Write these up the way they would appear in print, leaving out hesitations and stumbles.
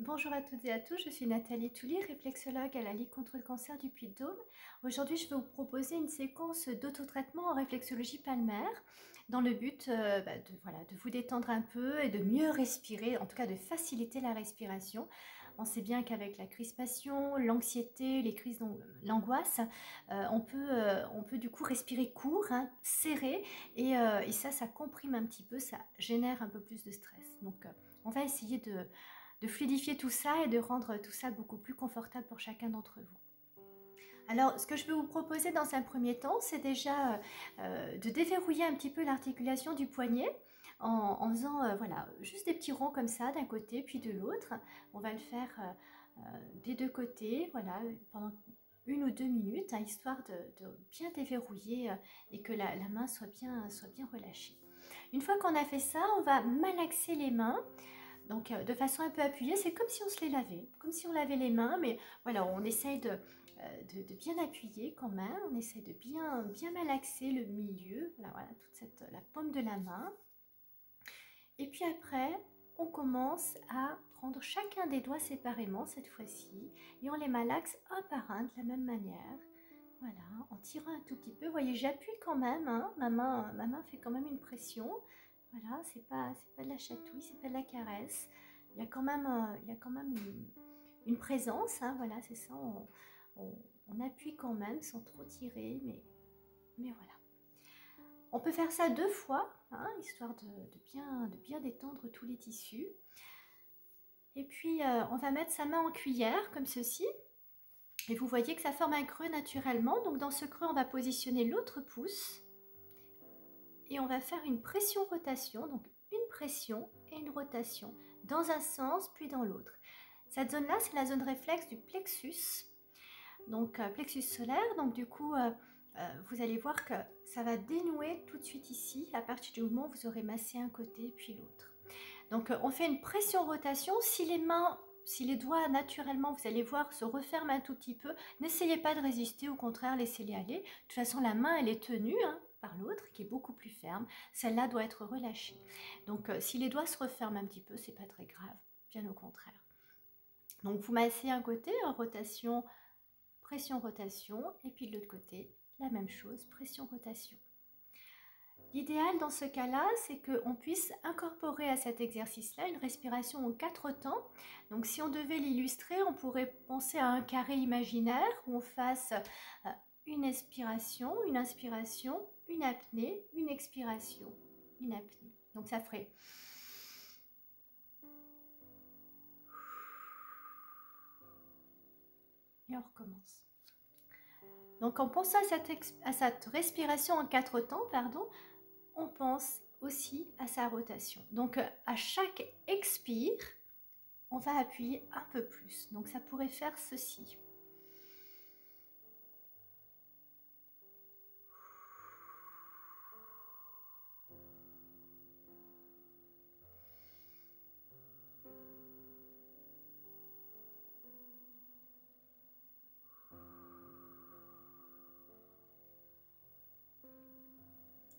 Bonjour à toutes et à tous, je suis Nathalie Touly, réflexologue à la Ligue contre le cancer du Puy-de-Dôme. Aujourd'hui, je vais vous proposer une séquence d'autotraitement en réflexologie palmaire dans le but de vous détendre un peu et de mieux respirer, en tout cas de faciliter la respiration. On sait bien qu'avec la crispation, l'anxiété, les crises l'angoisse, on peut du coup respirer court, hein, serré, et ça comprime un petit peu, ça génère un peu plus de stress. Donc, on va essayer de fluidifier tout ça et de rendre tout ça beaucoup plus confortable pour chacun d'entre vous. Alors, ce que je vais vous proposer dans un premier temps, c'est déjà de déverrouiller un petit peu l'articulation du poignet en faisant voilà, juste des petits ronds comme ça d'un côté puis de l'autre. On va le faire des deux côtés, voilà, pendant 1 ou 2 minutes, hein, histoire de bien déverrouiller et que la main soit bien relâchée. Une fois qu'on a fait ça, on va malaxer les mains. Donc de façon un peu appuyée, c'est comme si on se les lavait, comme si on lavait les mains, mais voilà, on essaye de bien appuyer quand même, on essaye de bien malaxer le milieu, voilà, la paume de la main. Et puis après, on commence à prendre chacun des doigts séparément cette fois-ci, et on les malaxe un par un de la même manière. Voilà, en tirant un tout petit peu. Vous voyez, j'appuie quand même, hein, ma main fait quand même une pression. Voilà, c'est pas de la chatouille, c'est pas de la caresse. Il y a quand même, une présence, hein, voilà, c'est ça. On appuie quand même sans trop tirer, mais voilà. On peut faire ça 2 fois, hein, histoire de bien détendre tous les tissus. Et puis, on va mettre sa main en cuillère, comme ceci. Et vous voyez que ça forme un creux naturellement. Donc, dans ce creux, on va positionner l'autre pouce. Et on va faire une pression-rotation, donc une pression et une rotation, dans un sens puis dans l'autre. Cette zone-là, c'est la zone réflexe du plexus, donc plexus solaire. Donc du coup, vous allez voir que ça va dénouer tout de suite ici, à partir du moment où vous aurez massé un côté puis l'autre. Donc on fait une pression-rotation. Si les doigts, naturellement, vous allez voir, se referment un tout petit peu, n'essayez pas de résister, au contraire, laissez-les aller. De toute façon, la main, elle est tenue, hein, par l'autre, qui est beaucoup plus ferme. Celle-là doit être relâchée. Donc, si les doigts se referment un petit peu, c'est pas très grave, bien au contraire. Donc, vous massez un côté, en rotation, pression, rotation, et puis de l'autre côté, la même chose, pression, rotation. L'idéal dans ce cas-là, c'est qu'on puisse incorporer à cet exercice-là une respiration en 4 temps. Donc si on devait l'illustrer, on pourrait penser à un carré imaginaire où on fasse une expiration, une inspiration, une apnée, une expiration, une apnée. Donc ça ferait... Et on recommence. Donc en pensant à cette respiration en 4 temps, on pense aussi à sa rotation. Donc à chaque expire, on va appuyer un peu plus. Donc ça pourrait faire ceci.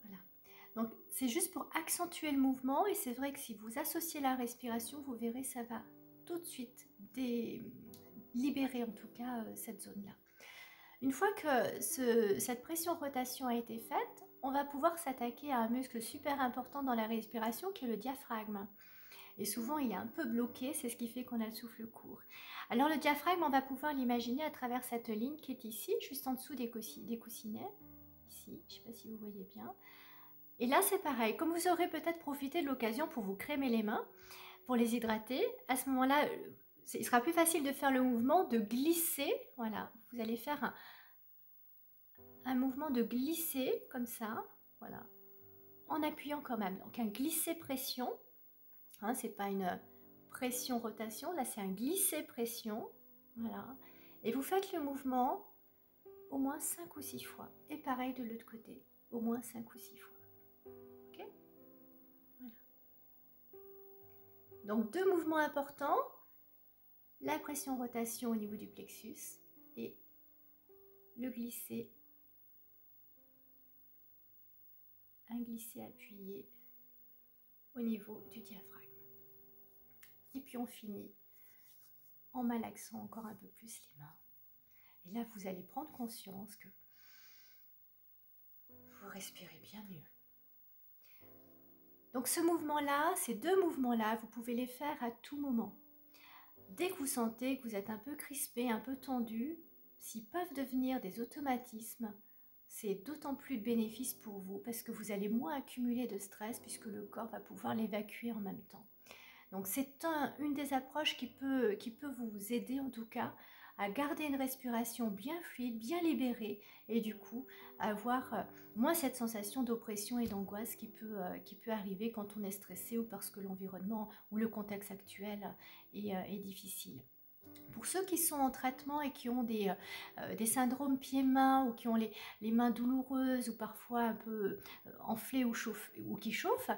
Voilà. Donc c'est juste pour accentuer le mouvement, et c'est vrai que si vous associez la respiration, vous verrez, ça va tout de suite libérer en tout cas cette zone-là. Une fois que cette pression-rotation a été faite, on va pouvoir s'attaquer à un muscle super important dans la respiration qui est le diaphragme. Et souvent, il est un peu bloqué, c'est ce qui fait qu'on a le souffle court. Alors le diaphragme, on va pouvoir l'imaginer à travers cette ligne qui est ici, juste en dessous des coussinets. Ici, je ne sais pas si vous voyez bien. Et là, c'est pareil. Comme vous aurez peut-être profité de l'occasion pour vous crémer les mains, pour les hydrater, à ce moment-là, il sera plus facile de faire le mouvement de glisser. Voilà, vous allez faire un mouvement de glisser comme ça, voilà, en appuyant quand même. Donc un glisser-pression, hein, c'est pas une pression-rotation, là c'est un glisser-pression, voilà. Et vous faites le mouvement au moins 5 ou 6 fois. Et pareil de l'autre côté, au moins 5 ou 6 fois. Ok, voilà. Donc 2 mouvements importants, la pression-rotation au niveau du plexus et le glisser, un glisser appuyé au niveau du diaphragme. Et puis on finit en malaxant encore un peu plus les mains. Et là, vous allez prendre conscience que vous respirez bien mieux. Donc ce mouvement-là, ces deux mouvements-là, vous pouvez les faire à tout moment. Dès que vous sentez que vous êtes un peu crispé, un peu tendu, s'ils peuvent devenir des automatismes, c'est d'autant plus de bénéfice pour vous parce que vous allez moins accumuler de stress puisque le corps va pouvoir l'évacuer en même temps. Donc c'est une des approches qui peut vous aider en tout cas à garder une respiration bien fluide, bien libérée et du coup avoir moins cette sensation d'oppression et d'angoisse qui peut arriver quand on est stressé ou parce que l'environnement ou le contexte actuel est difficile. Pour ceux qui sont en traitement et qui ont des syndromes pieds-mains ou qui ont les mains douloureuses ou parfois un peu enflées ou qui chauffent,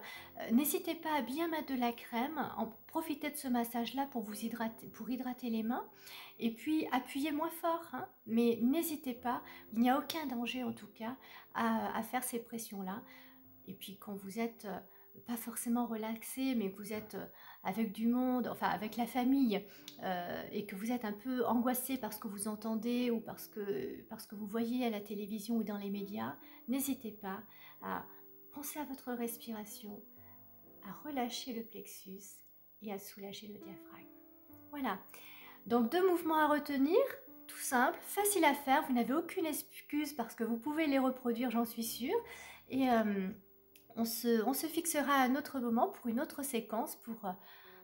n'hésitez pas à bien mettre de la crème, profitez de ce massage-là pour hydrater les mains et puis appuyez moins fort, hein, mais n'hésitez pas, il n'y a aucun danger en tout cas à faire ces pressions-là. Et puis quand vous êtes pas forcément relaxé, mais que vous êtes avec du monde, enfin avec la famille, et que vous êtes un peu angoissé par ce que vous entendez ou parce que vous voyez à la télévision ou dans les médias, n'hésitez pas à penser à votre respiration, à relâcher le plexus et à soulager le diaphragme. Voilà, donc deux mouvements à retenir, tout simple, facile à faire, vous n'avez aucune excuse parce que vous pouvez les reproduire, j'en suis sûre. Et on se fixera à un autre moment pour une autre séquence pour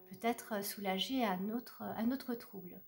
peut-être soulager un autre trouble.